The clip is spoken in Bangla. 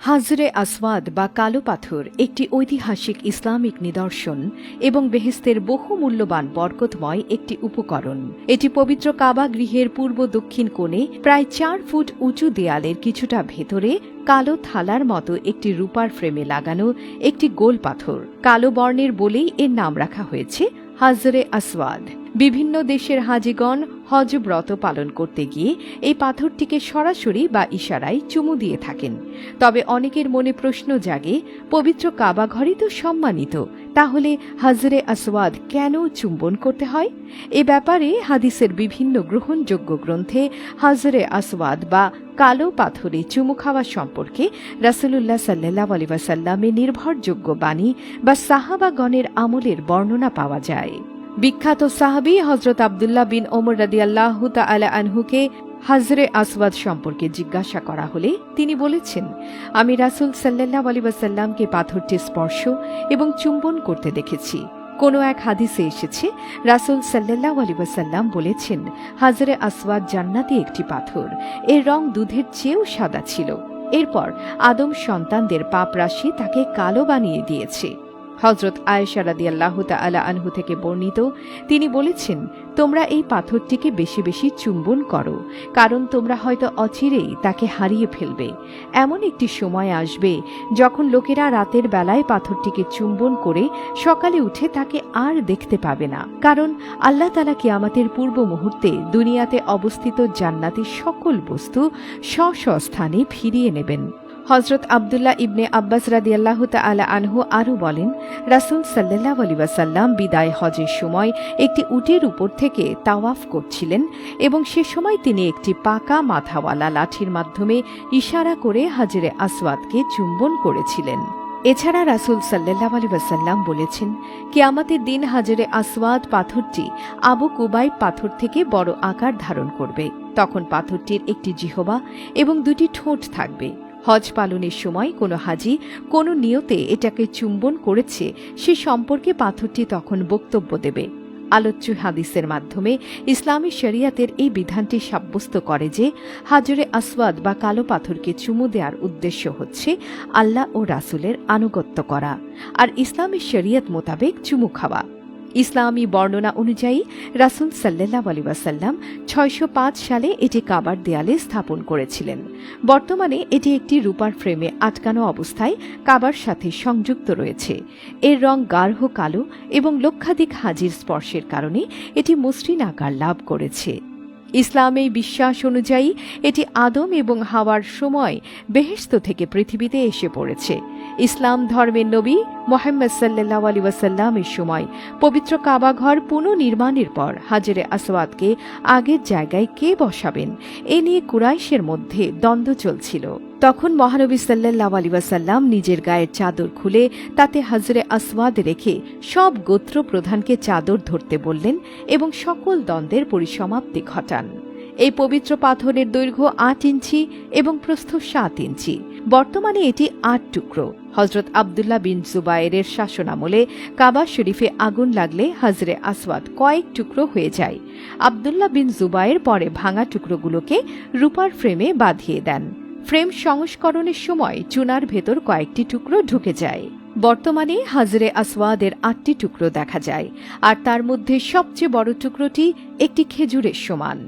হাজরে আসওয়াদ বা কালো পাথর একটি ঐতিহাসিক ইসলামিক নিদর্শন এবং বেহেশতের বহু মূল্যবান বরকতময় একটি উপকরণ। এটি পবিত্র কাবা গৃহের পূর্ব দক্ষিণ কোণে প্রায় ৪ ফুট উঁচু দেয়ালের কিছুটা ভেতরে কালো থালার মতো একটি রূপার ফ্রেমে লাগানো একটি গোল পাথর। কালো বর্ণের বলেই এর নাম রাখা হয়েছে হাজরে আসওয়াদ। বিভিন্ন দেশের হাজিগণ হজ ব্রত পালন করতে গিয়ে এই পাথরটিকে সরাসরি বা ইশারায় চুমু দিয়ে থাকেন। তবে অনেকের মনে প্রশ্ন জাগে, পবিত্র কাবা ঘরই তো সম্মানিত, তাহলে হাজরে আসওয়াদ কেন চুম্বন করতে হয়? এ ব্যাপারে হাদিসের বিভিন্ন গ্রহণযোগ্য গ্রন্থে হাজরে আসওয়াদ বা কালো পাথরে চুমু খাওয়া সম্পর্কে রাসূলুল্লাহ সাল্লাল্লাহু আলাইহি ওয়াসাল্লামের নির্ভরযোগ্য বাণী বা সাহাবাগণের আমলের বর্ণনা পাওয়া যায়। বিখ্যাত সাহাবী হযরত আব্দুল্লাহ বিন ওমর রাদিয়াল্লাহু তাআলা আনহুকে হাজরে আসওয়াদ সম্পর্কে জিজ্ঞাসা করা হলে তিনি বলেছেন, আমি রাসূল সাল্লাল্লাহু আলাইহি ওয়াসাল্লামকে পাথরটি স্পর্শ এবং চুম্বন করতে দেখেছি। কোনো এক হাদিসে এসেছে, রাসূল সাল্লাল্লাহু আলাইহি ওয়াসাল্লাম বলেছেন, হাজরে আসওয়াদ জান্নাতি একটি পাথর, এর রং দুধের চেয়েও সাদা ছিল। এরপর আদম সন্তানদের পাপ রাশি তাকে কালো বানিয়ে দিয়েছে। হযরত আয়েশা রাদিয়াল্লাহু তাআলা আনহু থেকে বর্ণিত, তিনি বলেছেন, তোমরা এই পাথরটিকে বেশি বেশি চুম্বন করো, কারণ তোমরা হয়তো অচিরেই তাকে হারিয়ে ফেলবে। এমন একটি সময় আসবে যখন লোকেরা রাতের বেলায় পাথরটিকে চুম্বন করে সকালে উঠে তাকে আর দেখতে পাবে না, কারণ আল্লাহ তাআলা কিয়ামতের পূর্ব মুহূর্তে দুনিয়াতে অবস্থিত জান্নাতের সকল বস্তু স্ব স্থানে ফিরিয়ে নেবেন। হযরত আব্দুল্লাহ ইবনে আব্বাস রাদিয়াল্লাহু তাআলা আনহু আরও বলেন, রাসূল সাল্লাল্লাহু আলাইহি ওয়াসাল্লাম বিদায় হজের সময় একটি উটের উপর থেকে তাওয়াফ করছিলেন এবং সে সময় তিনি একটি পাকা মাথাওয়ালা লাঠির মাধ্যমে ইশারা করে হাজরে আসওয়াদকে চুম্বন করেছিলেন। এছাড়া রাসূল সাল্লাল্লাহু আলাইহি ওয়াসাল্লাম বলেছেন, কিয়ামতের দিন হাজরে আসওয়াদ পাথরটি আবু কুবাইব পাথর থেকে বড় আকার ধারণ করবে। তখন পাথরটির একটি জিহবা এবং 2টি ঠোঁট থাকবে। হজ পালনের সময় কোনো হাজি কোনো নিয়তে এটাকে চুম্বন করেছে সে সম্পর্কে পাথরটি তখন বক্তব্য দেবে। আলোচ্য হাদিসের মাধ্যমে ইসলামী শরিয়াতের এই বিধানটি সাব্যস্ত করে যে হাজরে আসওয়াদ বা কালো পাথরকে চুমু দেওয়ার উদ্দেশ্য হচ্ছে আল্লাহ ও রাসূলের আনুগত্য করা, আর ইসলামী শরিয়ত মোতাবেক চুমু খাওয়া। ইসলামী বর্ণনা অনুযায়ী রাসূল সাল্লাল্লাহু আলাইহি ওয়াসাল্লাম ৬০৫ সালে এটি কাবার দেয়ালে স্থাপন করেছিলেন। বর্তমানে এটি একটি রূপার ফ্রেমে আটকানো অবস্থায় কাবার সাথে সংযুক্ত রয়েছে। এর রং গাঢ় কালো এবং লক্ষাধিক হাজির স্পর্শের কারণে এটি মসৃণ আকার লাভ করেছে। ইসলামী বিশ্বাস অনুযায়ী এটি আদম এবং হাওয়ার সময় বেহেশত থেকে পৃথিবীতে এসে পড়েছে। ইসলাম ধর্মের নবী মুহাম্মদ সাল্লাল্লাহু আলাইহি ওয়াসাল্লামের সময় পবিত্র কাবা ঘর পুনর্নির্মাণের পর হাজরে আসওয়াদকে আগের জায়গায় কে বসাবেন এ নিয়ে কুরাইশের মধ্যে দ্বন্দ্ব চলছিল। তখন মহানবী সাল্লাল্লাহু আলাইহি ওয়াসাল্লাম নিজের গায়ের চাদর খুলে তাতে হাজরে আসওয়াদ রেখে সব গোত্র প্রধানকে চাদর ধরতে বললেন এবং সকল দ্বন্দ্বের পরিসমাপ্তি ঘটান। এই পবিত্র পাথরের দৈর্ঘ্য ৮ ইঞ্চি এবং প্রস্থ ৭ ইঞ্চি। বর্তমানে এটি ৮ টুকরো। হযরত আব্দুল্লাহ বিন জুবায়েরের শাসনামলে কাবা শরীফে আগুন লাগলে হাজরে আসওয়াদ কয়েক টুকরো হয়ে যায়। আব্দুল্লাহ বিন জুবায়ের পরে ভাঙা টুকরোগুলোকে রূপার ফ্রেমে বাঁধিয়ে দেন। ফ্রেম সংস্করণের সময় চুনার ভেতর কয়েকটি টুকরো ঢুকে যায়। বর্তমানে হাজরে আসওয়াদের ৮টি টুকরো দেখা যায়, আর তার মধ্যে সবচেয়ে বড় টুকরোটি একটি খেজুরের সমান।